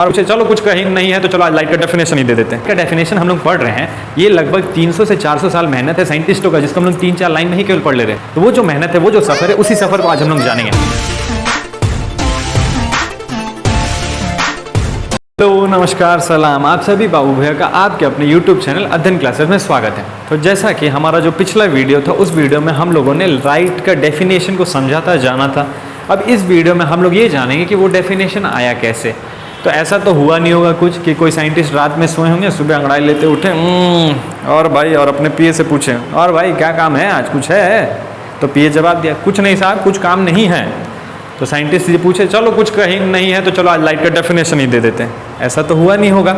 और चलो कुछ कहीं नहीं है तो चलो आज लाइट का डेफिनेशन ही दे देते हैं। इसका डेफिनेशन हम लोग पढ़ रहे हैं, ये लगभग 300 से 400 साल मेहनत है साइंटिस्टों का, जिसको हम लोग 3-4 लाइन में ही केवल पढ़ ले रहे हैं। तो वो जो मेहनत है, वो जो सफ़र है, उसी सफ़र को आज हम लोग जानेंगे। तो नमस्कार, सलाम, आप सभी बाबू भैया का आपके अपने YouTube चैनल अध्ययन क्लासेस में स्वागत है। तो जैसा कि हमारा जो पिछला वीडियो था, उस वीडियो में हम लोगों ने लाइट का डेफिनेशन को समझा था, जाना था। अब इस वीडियो में हम लोग ये जानेंगे कि वो डेफिनेशन आया कैसे। तो ऐसा तो हुआ नहीं होगा कुछ कि कोई साइंटिस्ट रात में सोए होंगे, सुबह अंगड़ाई लेते उठे और भाई, और अपने पीए से पूछे, और भाई क्या काम है आज, कुछ है? तो पीए जवाब दिया, कुछ नहीं साहब, कुछ काम नहीं है। तो साइंटिस्ट ये पूछे, चलो कुछ कहीं नहीं है तो चलो आज लाइट का डेफिनेशन ही दे देते हैं। ऐसा तो हुआ नहीं होगा,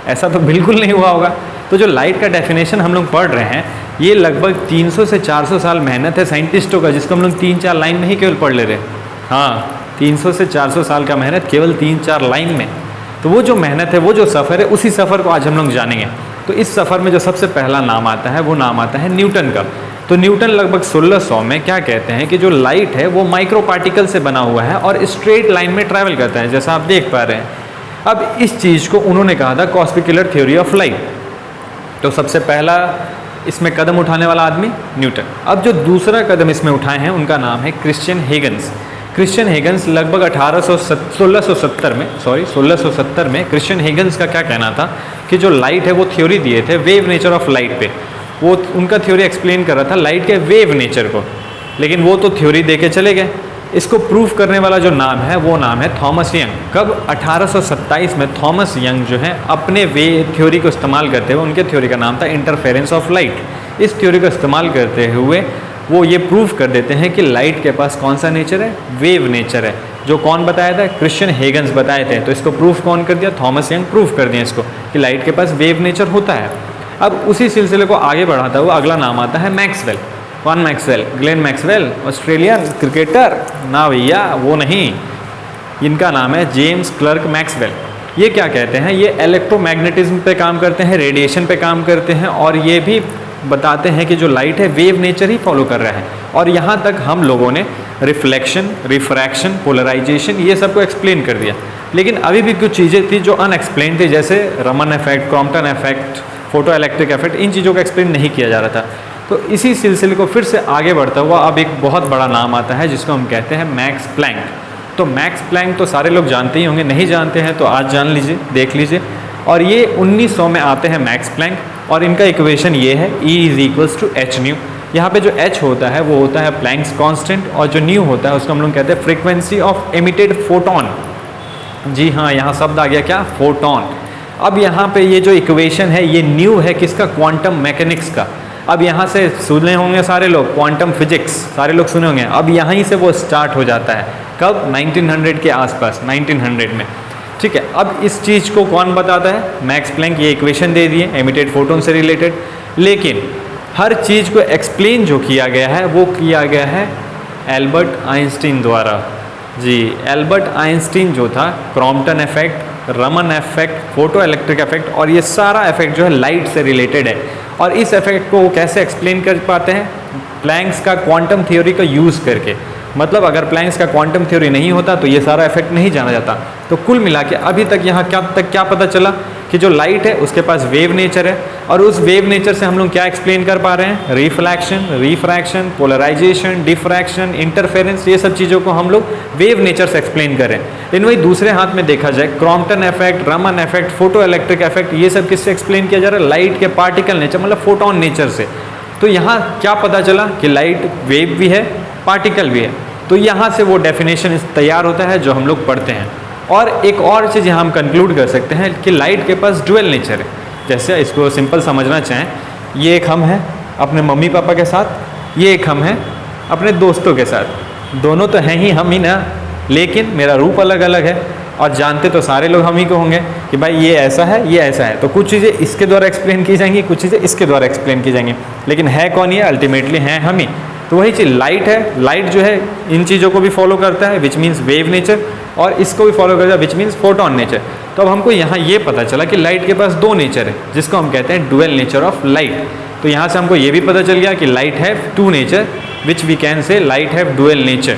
ऐसा तो बिल्कुल नहीं हुआ होगा। तो जो लाइट का डेफिनेशन हम लोग पढ़ रहे हैं, ये लगभग 300 से 400 साल मेहनत है साइंटिस्टों का, जिसको हम लोग 3-4 लाइन में ही केवल पढ़ ले रहे हैं। हाँ, 300 से 400 साल का मेहनत केवल 3-4 लाइन में। तो वो जो मेहनत है, वो जो सफ़र है, उसी सफ़र को आज हम लोग जानेंगे। तो इस सफ़र में जो सबसे पहला नाम आता है, वो नाम आता है न्यूटन का। तो न्यूटन लगभग 1600 में क्या कहते हैं कि जो लाइट है वो माइक्रो पार्टिकल से बना हुआ है और स्ट्रेट लाइन में ट्रैवल करता है, जैसा आप देख पा रहे हैं। अब इस चीज़ को उन्होंने कहा था कॉस्पिकुलर थ्योरी ऑफ लाइट। तो सबसे पहला इसमें कदम उठाने वाला आदमी न्यूटन। अब जो दूसरा कदम इसमें उठाए हैं, उनका नाम है क्रिश्चियन हेगन्स। क्रिश्चियन हेगन्स लगभग 1670 में क्रिश्चियन हेगन्स का क्या कहना था कि जो लाइट है वो थ्योरी दिए थे वेव नेचर ऑफ लाइट पे। वो उनका थ्योरी एक्सप्लेन कर रहा था लाइट के वेव नेचर को, लेकिन वो तो थ्योरी दे के चले गए। इसको प्रूफ करने वाला जो नाम है, वो नाम है थॉमस यंग। कब? 1827 में थॉमस यंग जो है अपने थ्योरी को इस्तेमाल करते हुए, उनके थ्योरी का नाम था इंटरफेरेंस ऑफ लाइट। इस थ्योरी को इस्तेमाल करते हुए वो ये प्रूफ कर देते हैं कि लाइट के पास कौन सा नेचर है? वेव नेचर है। जो कौन बताया था? क्रिश्चियन हेगन्स बताए थे। तो इसको प्रूफ कौन कर दिया? थॉमस यंग प्रूफ कर दिया इसको कि लाइट के पास वेव नेचर होता है। अब उसी सिलसिले को आगे बढ़ाता हुआ अगला नाम आता है मैक्सवेल। कौन Maxwell? Glenn Maxwell, Australian cricketer ना भैया, वो नहीं। इनका नाम है जेम्स क्लर्क मैक्सवेल। ये क्या कहते हैं? ये इलेक्ट्रोमैग्नेटिज्म पे काम करते हैं, रेडिएशन पे काम करते हैं, और ये भी बताते हैं कि जो लाइट है वेव नेचर ही फॉलो कर रहा है। और यहाँ तक हम लोगों ने रिफ्लेक्शन, रिफ्रैक्शन, पोलराइजेशन, ये सब को एक्सप्लेन कर दिया। लेकिन अभी भी कुछ चीज़ें थी जो अनएक्सप्लेन थी, जैसे Raman effect, Compton effect, photo electric effect. इन चीज़ों का एक्सप्लेन नहीं किया जा रहा था। तो इसी सिलसिले को फिर से आगे बढ़ता हुआ अब एक बहुत बड़ा नाम आता है, जिसको हम कहते हैं मैक्स प्लैंक। तो मैक्स प्लैंक तो सारे लोग जानते ही होंगे, नहीं जानते हैं तो आज जान लीजिए, देख लीजिए। और ये 1900 में आते हैं मैक्स प्लैंक, और इनका इक्वेशन ये है E=hν। यहाँ पे जो h होता है वो होता है प्लैंक्स कांस्टेंट, और जो न्यू होता है उसको हम लोग कहते हैं फ्रीक्वेंसी ऑफ एमिटेड फोटोन। जी हाँ, यहाँ शब्द आ गया क्या? फोटोन। अब यहाँ पे ये जो इक्वेशन है, ये न्यू है किसका? क्वांटम मैकेनिक्स का। अब यहाँ से सुने होंगे सारे लोग क्वांटम फिजिक्स, सारे लोग सुने होंगे। अब यहीं से वो स्टार्ट हो जाता है। कब? 1900 के आसपास, 1900 में। ठीक है। अब इस चीज़ को कौन बताता है? Max Planck. ये इक्वेशन दे दिए एमिटेड फोटोन से रिलेटेड। लेकिन हर चीज़ को एक्सप्लेन जो किया गया है, वो किया गया है एल्बर्ट आइंस्टीन द्वारा। जी, एल्बर्ट आइंस्टीन जो था, Crompton effect, Raman effect, photo electric effect, और ये सारा इफेक्ट जो है लाइट से रिलेटेड है। और इस इफेक्ट को वो कैसे एक्सप्लेन कर पाते हैं? प्लैंक्स का क्वांटम थ्योरी का यूज़ करके। मतलब अगर प्लैंक्स का क्वांटम थ्योरी नहीं होता तो ये सारा इफेक्ट नहीं जाना जाता। तो कुल मिला के अभी तक यहाँ क्या पता चला कि जो लाइट है उसके पास वेव नेचर है, और उस वेव नेचर से हम लोग क्या एक्सप्लेन कर पा रहे हैं? Reflection, refraction, polarisation, diffraction, interference, ये सब चीज़ों को हम लोग वेव नेचर से एक्सप्लेन करें। लेकिन वही दूसरे हाथ में देखा जाए, Crompton effect, Raman effect, photo electric effect, ये सब किससे एक्सप्लेन किया जा रहा है? लाइट के पार्टिकल नेचर, मतलब फोटोन नेचर से। तो यहाँ क्या पता चला कि लाइट वेव भी है, पार्टिकल भी है। तो यहाँ से वो डेफिनेशन तैयार होता है जो हम लोग पढ़ते हैं। और एक और चीज़ यहाँ हम कंक्लूड कर सकते हैं कि लाइट के पास डुअल नेचर है। जैसे इसको सिंपल समझना चाहें, ये एक हम है अपने मम्मी पापा के साथ, ये एक हम है अपने दोस्तों के साथ। दोनों तो हैं ही हम ही ना, लेकिन मेरा रूप अलग अलग है, और जानते तो सारे लोग हम ही को होंगे कि भाई ये ऐसा है, ये ऐसा है। तो कुछ चीज़ें इसके द्वारा एक्सप्लेन की जाएंगी, कुछ चीज़ें इसके द्वारा एक्सप्लेन की जाएंगी, लेकिन है कौन? ये अल्टीमेटली हैं हम ही। तो वही चीज़ लाइट है। लाइट जो है इन चीज़ों को भी फॉलो करता है, विच मीन्स वेव नेचर, और इसको भी फॉलो करता है, विच मीन्स फोटोन नेचर। तो अब हमको यहाँ ये पता चला कि लाइट के पास दो नेचर है, जिसको हम कहते हैं डुअल नेचर ऑफ लाइट। तो यहाँ से हमको ये भी पता चल गया कि light have two nature, which we can say light have dual nature.